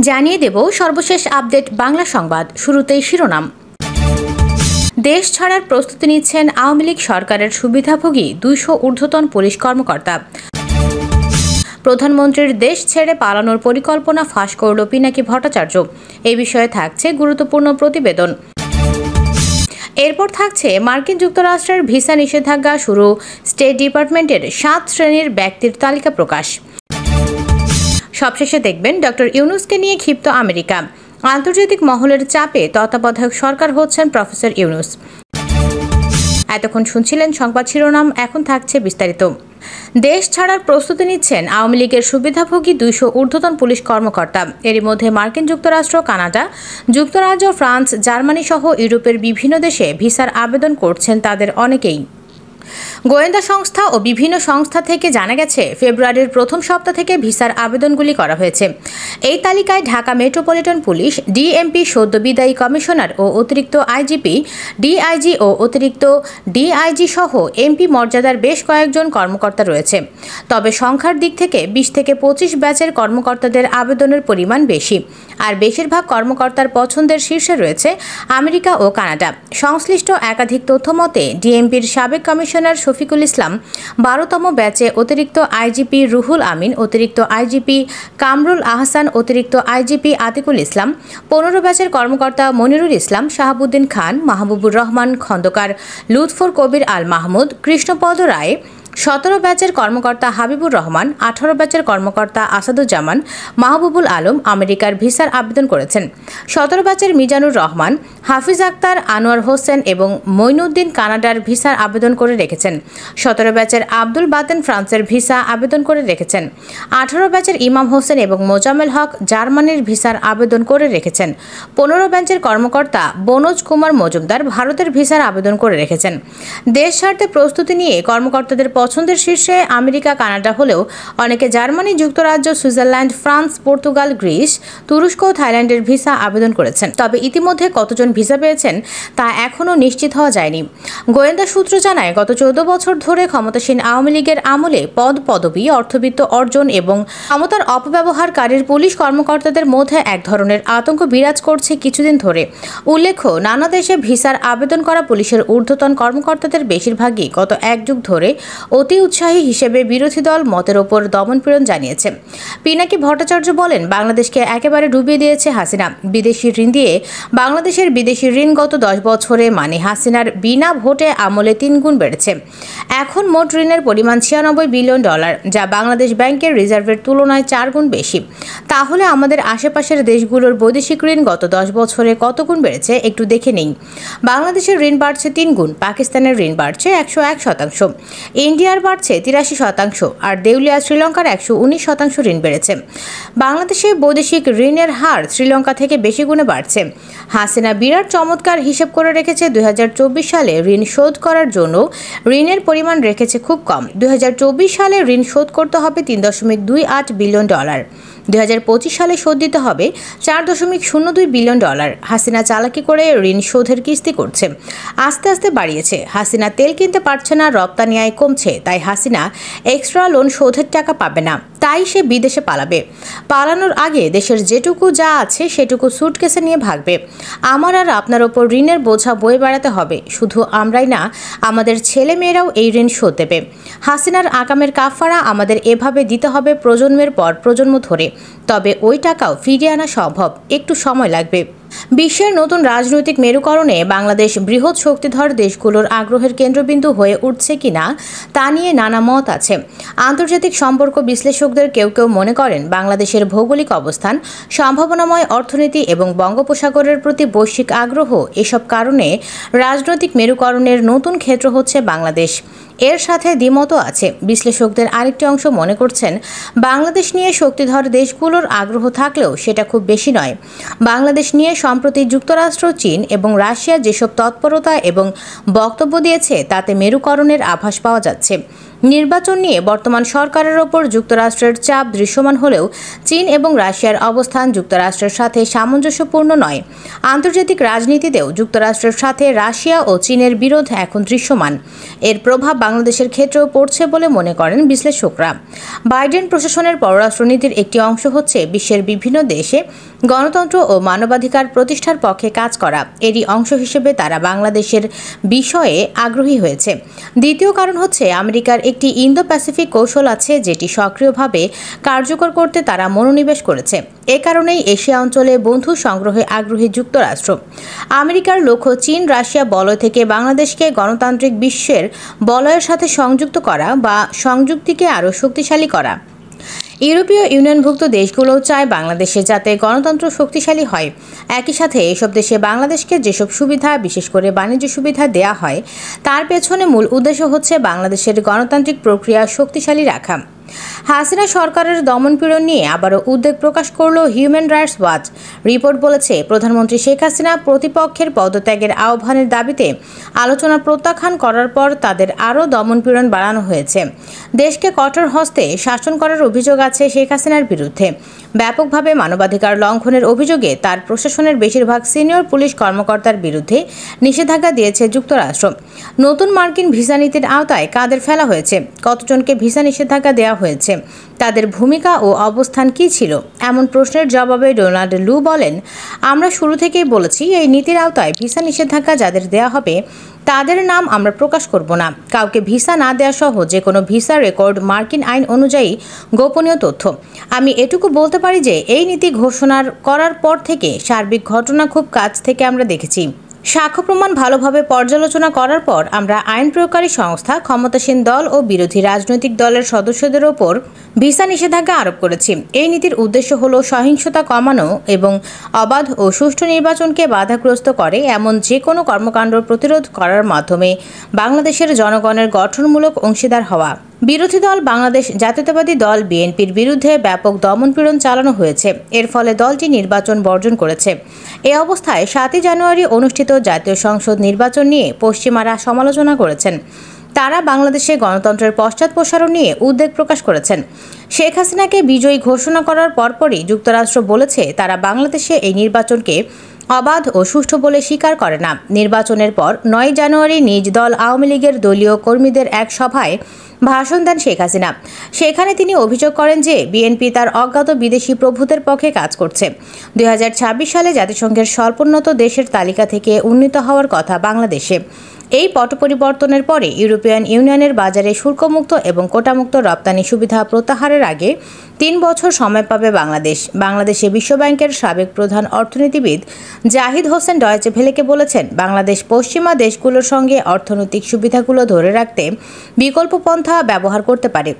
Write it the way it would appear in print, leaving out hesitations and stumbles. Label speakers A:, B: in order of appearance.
A: জানিয়ে দেব সর্বশেষ আপডেট বাংলা সংবাদ। শুরুতেই শিরোনাম। দেশ ছাড়ার প্রস্তুতি নিচ্ছেন আওয়ামী লীগ সরকারের সুবিধাভোগী 200 ঊর্ধ্বতন পুলিশ কর্মকর্তা। প্রধানমন্ত্রীর দেশ ছেড়ে পালানোর পরিকল্পনা ফাঁস করল পিনাকি ভট্টাচার্য। এ বিষয়ে থাকছে গুরুত্বপূর্ণ প্রতিবেদন। এরপর থাকছে মার্কিন যুক্তরাষ্ট্রের ভিসা নিষেধাজ্ঞা শুরু, স্টেট ডিপার্টমেন্টের 7 শ্রেণীর ব্যক্তির তালিকা প্রকাশ। সবশেষে দেখবেন ডক্টর ইউনূসকে নিয়ে ক্ষিপ্ত আমেরিকা, আন্তর্জাতিক মহলের চাপে তত্ত্বাবধায়ক সরকার হচ্ছেন প্রফেসর ইউনূস। এতক্ষণ শুনছিলেন সংবাদ শিরোনাম, এখন থাকছে বিস্তারিত। দেশ ছাড়ার প্রস্তুতি নিচ্ছেন আওয়ামী লীগের সুবিধাভোগী 200 ঊর্ধ্বতন পুলিশ কর্মকর্তা। এরই মধ্যে মার্কিন যুক্তরাষ্ট্র, কানাডা, যুক্তরাজ্য, ফ্রান্স, জার্মানি সহ ইউরোপের বিভিন্ন দেশে ভিসার আবেদন করছেন তাদের অনেকেই। গোয়েন্দা সংস্থা ও বিভিন্ন সংস্থা থেকে জানা গেছে, ফেব্রুয়ারির প্রথম সপ্তাহ থেকে ভিসার আবেদনগুলি করা হয়েছে। এই তালিকায় ঢাকা মেট্রোপলিটন পুলিশ, ডিএমপি, সদ্য বিদায়ী কমিশনার ও অতিরিক্ত আইজিপি, ডিআইজি ও অতিরিক্ত ডিআইজি সহ এমপি মর্যাদার বেশ কয়েকজন কর্মকর্তা রয়েছে। তবে সংখ্যার দিক থেকে 20 থেকে 25 ব্যাচের কর্মকর্তাদের আবেদনের পরিমাণ বেশি, আর বেশিরভাগ কর্মকর্তার পছন্দের শীর্ষে রয়েছে আমেরিকা ও কানাডা। সংশ্লিষ্ট একাধিক তথ্য মতে, ডিএমপির সাবেক কমিশনার শফিকুল ইসলাম 12তম ব্যাচে, অতিরিক্ত আইজিপি রুহুল আমিন, অতিরিক্ত আইজিপি কামরুল আহসান, অতিরিক্ত আইজিপি আতিকুল ইসলাম, 15 ব্যাচের কর্মকর্তা মনিরুল ইসলাম, শাহাবুদ্দিন খান, মাহবুবুর রহমান খন্দকার, লুৎফর কবির আল মাহমুদ, কৃষ্ণপদ রায়, 17 ব্যাচের কর্মকর্তা হাবিবুর রহমান, 18 ব্যাচের কর্মকর্তা আসাদুজ্জামান, মাহবুবুল আলম আমেরিকার ভিসার আবেদন করেছেন। 17 ব্যাচের মিজানুর রহমান, হাফিজ আক্তার, আনোয়ার হোসেন এবং মঈনুদ্দিন কানাডার ভিসার আবেদন করে রেখেছেন। 17 ব্যাচের আব্দুল বাতেন ফ্রান্সের ভিসা আবেদন করে রেখেছেন। 18 ব্যাচের ইমাম হোসেন এবং মোজাম্মেল হক জার্মানির ভিসার আবেদন করে রেখেছেন। 15 ব্যাচের কর্মকর্তা বনোজ কুমার মজুমদার ভারতের ভিসার আবেদন করে রেখেছেন। দেশ ছাড়তে প্রস্তুতি নিয়ে কর্মকর্তাদের পছন্দের শীর্ষে আমেরিকা, কানাডা হলেও অনেকে জার্মানি, যুক্তরাজ্য, সুইজারল্যান্ড, ফ্রান্স, পর্তুগাল, গ্রিস, তুরস্ক ও থাইল্যান্ডের ভিসা আবেদন করেছেন। তবে ইতিমধ্যে কতজন ভিসা পেয়েছেন তা এখনও নিশ্চিত হওয়া যায়নি। গোয়েন্দা সূত্র জানায়, গত 14 বছর ধরে ক্ষমতাসীন আওয়ামী লীগের আমলে পদবি, অর্থবিত্ত অর্জন এবং ক্ষমতার অপব্যবহারকারীর পুলিশ কর্মকর্তাদের মধ্যে এক ধরনের আতঙ্ক বিরাজ করছে কিছুদিন ধরে। উল্লেখ্য, নানা দেশে ভিসার আবেদন করা পুলিশের ঊর্ধ্বতন কর্মকর্তাদের বেশিরভাগই গত 1 যুগ ধরে অতি উৎসাহী হিসেবে বিরোধী দল মতের ওপর দমনপীড়ন জানিয়েছে। পিনাকি ভট্টাচার্য বলেন, বাংলাদেশকে একেবারে ডুবিয়ে দিয়েছে হাসিনা। বিদেশি ঋণ দিয়ে বাংলাদেশের বিদেশি ঋণ গত 10 বছরে মানে হাসিনার বিনা ভোটে আমলে 3 গুণ বেড়েছে। এখন মোট ঋণের পরিমাণ $96 বিলিয়ন, যা বাংলাদেশ ব্যাংকের রিজার্ভের তুলনায় 4 গুণ বেশি। তাহলে আমাদের আশেপাশের দেশগুলোর বৈদেশিক ঋণ গত 10 বছরে কত গুণ বেড়েছে একটু দেখে নেই। বাংলাদেশের ঋণ বাড়ছে 3 গুণ, পাকিস্তানের ঋণ বাড়ছে 101%, ইন্ডিয়ার বাড়ছে 83%, আর দেউলিয়া শ্রীলঙ্কার 119% ঋণ বেড়েছে। বাংলাদেশে বৈদেশিক ঋণের হার শ্রীলঙ্কা থেকে বেশি গুণে বাড়ছে। হাসিনা বিরাট চমৎকার হিসেব করে রেখেছে। 2024 সালে ঋণ শোধ করার জন্য ঋণের পরিমাণ রেখেছে খুব কম। 2024 সালে ঋণ শোধ করতে হবে $3.28 বিলিয়ন। 2025 সালে শোধ দিতে হবে $4.02 বিলিয়ন। হাসিনা চালাকি করে ঋণ শোধের কিস্তি করছে, আস্তে আস্তে বাড়িয়েছে। হাসিনা তেল কিনতে পারছে না, রপ্তানি আয় কমছে, তাই হাসিনা এক্সট্রা লোন শোধের টাকা পাবে না, তাই সে বিদেশে পালাবে। পালানোর আগে দেশের যেটুকু যা আছে সেটুকু সুটকেসে নিয়ে ভাগবে। আমার আর আপনার ওপর ঋণের বোঝা বয়ে বেড়াতে হবে। শুধু আমরাই না, আমাদের ছেলে মেয়েরাও এই ঋণ শোধ দেবে। হাসিনার আকামের কাফারা আমাদের এভাবে দিতে হবে প্রজন্মের পর প্রজন্ম ধরে। তবে ওই টাকাও ফিরিয়ে আনা সম্ভব, একটু সময় লাগবে। বিশ্বের নতুন রাজনৈতিক মেরুকরণে বাংলাদেশ বৃহৎ শক্তিধর দেশগুলোর আগ্রহের কেন্দ্রবিন্দু হয়ে উঠছে কিনা তা নিয়ে নানা মত আছে। আন্তর্জাতিক সম্পর্ক বিশ্লেষকদের কেউ কেউ মনে করেন, বাংলাদেশের ভৌগোলিক অবস্থান, সম্ভাবনাময় অর্থনীতি এবং বঙ্গোপসাগরের প্রতি বৈশ্বিক আগ্রহ, এসব কারণে রাজনৈতিক মেরুকরণের নতুন ক্ষেত্র হচ্ছে বাংলাদেশ। এর সাথে দ্বিমতও আছে। বিশ্লেষকদের আরেকটি অংশ মনে করছেন, বাংলাদেশ নিয়ে শক্তিধর দেশগুলোর আগ্রহ থাকলেও সেটা খুব বেশি নয়। বাংলাদেশ নিয়ে সম্প্রতি যুক্তরাষ্ট্র, চীন এবং রাশিয়া যেসব তৎপরতা এবং বক্তব্য দিয়েছে তাতে মেরুকরণের আভাস পাওয়া যাচ্ছে। নির্বাচন নিয়ে বর্তমান সরকারের ওপর যুক্তরাষ্ট্রের চাপ দৃশ্যমান হলেও চীন এবং রাশিয়ার অবস্থান যুক্তরাষ্ট্রের সাথে সামঞ্জস্যপূর্ণ নয়। আন্তর্জাতিক রাজনীতিতেও যুক্তরাষ্ট্রের সাথে রাশিয়া ও চীনের বিরোধ এখন দৃশ্যমান। এর প্রভাব বাংলাদেশের ক্ষেত্রেও পড়ছে বলে মনে করেন বিশ্লেষকরা। বাইডেন প্রশাসনের পররাষ্ট্রনীতির একটি অংশ হচ্ছে বিশ্বের বিভিন্ন দেশে গণতন্ত্র ও মানবাধিকার প্রতিষ্ঠার পক্ষে কাজ করা, এরই অংশ হিসেবে তারা বাংলাদেশের বিষয়ে আগ্রহী হয়েছে। দ্বিতীয় কারণ হচ্ছে আমেরিকার একটি ইন্দো প্যাসিফিক কৌশল আছে যেটি সক্রিয়ভাবে কার্যকর করতে তারা মনোনিবেশ করেছে। এ কারণেই এশিয়া অঞ্চলে বন্ধু সংগ্রহে আগ্রহী যুক্তরাষ্ট্র। আমেরিকার লক্ষ্য চীন রাশিয়া বলয় থেকে বাংলাদেশকে গণতান্ত্রিক বিশ্বের বলয়ের সাথে সংযুক্ত করা বা সংযুক্তিকে আরও শক্তিশালী করা। ইউরোপীয় ইউনিয়নভুক্ত দেশগুলোও চায় বাংলাদেশে যাতে গণতন্ত্র শক্তিশালী হয়। একই সাথে এসব দেশে বাংলাদেশকে যেসব সুবিধা, বিশেষ করে বাণিজ্য সুবিধা দেয়া হয়, তার পেছনে মূল উদ্দেশ্য হচ্ছে বাংলাদেশের গণতান্ত্রিক প্রক্রিয়া শক্তিশালী রাখা। হাসিনা সরকারের দমনপীড়ন নিয়ে আবারও উদ্বেগ প্রকাশ করল হিউম্যান রাইটস ওয়াচ। রিপোর্ট বলেছে, প্রধানমন্ত্রী শেখ হাসিনা প্রতিপক্ষের পদত্যাগের আহ্বানের দাবিতে আলোচনা প্রত্যাখ্যান করার পর তাদের আরও দমনপীড়ন বাড়ানো হয়েছে। দেশকে কঠোর হস্তে শাসন করার অভিযোগ আছে শেখ হাসিনার বিরুদ্ধে। ব্যাপকভাবে মানবাধিকার লঙ্ঘনের অভিযোগে তার প্রশাসনের বেশিরভাগ সিনিয়র পুলিশ কর্মকর্তার বিরুদ্ধে নিষেধাজ্ঞা দিয়েছে যুক্তরাষ্ট্র। নতুন মার্কিন ভিসা নীতির আওতায় কাদের ফেলা হয়েছে, কতজনকে ভিসা নিষেধাজ্ঞা দেওয়া হয়েছে, তাদের ভূমিকা ও অবস্থান কী ছিল, এমন প্রশ্নের জবাবে ডোনাল্ড লু বলেন, আমরা শুরু থেকেই বলেছি এই নীতির আওতায় ভিসা নিষেধাজ্ঞা যাদের দেওয়া হবে তাদের নাম আমরা প্রকাশ করব না। কাউকে ভিসা না দেওয়া সহ যে কোনো ভিসা রেকর্ড মার্কিন আইন অনুযায়ী গোপনীয় তথ্য। আমি এটুকু বলতে পারি যে এই নীতি ঘোষণা করার পর থেকে সার্বিক ঘটনা খুব কাছ থেকে আমরা দেখেছি। সাক্ষ্য প্রমাণ ভালোভাবে পর্যালোচনা করার পর আমরা আইন প্রয়োগকারী সংস্থা, ক্ষমতাসীন দল ও বিরোধী রাজনৈতিক দলের সদস্যদের ওপর ভিসা নিষেধাজ্ঞা আরোপ করেছি। এই নীতির উদ্দেশ্য হল সহিংসতা কমানো এবং অবাধ ও সুষ্ঠু নির্বাচনকে বাধাগ্রস্ত করে এমন যে কোনো কর্মকাণ্ড প্রতিরোধ করার মাধ্যমে বাংলাদেশের জনগণের গঠনমূলক অংশীদার হওয়া। বিরোধী দল বাংলাদেশ জাতীয়তাবাদী দল বিএনপির বিরুদ্ধে ব্যাপক দমনপীড়ন চালানো হয়েছে। এর ফলে দলটি নির্বাচন বর্জন করেছে। এ অবস্থায় 7 জানুয়ারি অনুষ্ঠিত জাতীয় সংসদ নির্বাচন নিয়ে পশ্চিমারা সমালোচনা করেছেন। তারা বাংলাদেশে গণতন্ত্রের পশ্চাৎপসারণ নিয়ে উদ্বেগ প্রকাশ করেছেন। শেখ হাসিনাকে বিজয়ী ঘোষণা করার পরপরই যুক্তরাষ্ট্র বলেছে তারা বাংলাদেশে এই নির্বাচনকে অবাধ ও সুষ্ঠু বলে স্বীকার করে না। নির্বাচনের পর 9 জানুয়ারি নিজ দল আওয়ামী লীগের দলীয় কর্মীদের এক সভায় ভাষণ দেন শেখ হাসিনা। সেখানে তিনি অভিযোগ করেন যে বিএনপি তার অজ্ঞাত বিদেশি প্রভুদের পক্ষে কাজ করছে। 2026 সালে জাতিসংঘের স্বল্পোন্নত দেশের তালিকা থেকে উন্নীত হওয়ার কথা বাংলাদেশে। এই পট পরিবর্তনের পরে ইউরোপিয়ান ইউনিয়নের বাজারে শুল্কমুক্ত এবং কোটামুক্ত রপ্তানি সুবিধা প্রত্যাহারের আগে 3 বছর সময় পাবে বাংলাদেশ। বাংলাদেশে বিশ্বব্যাংকের সাবেক প্রধান অর্থনীতিবিদ জাহিদ হোসেন ডয়েচে ভেলেকে বলেছেন, বাংলাদেশ পশ্চিমা দেশগুলোর সঙ্গে অর্থনৈতিক সুবিধাগুলো ধরে রাখতে বিকল্প পন্থা ব্যবহার করতে পারে।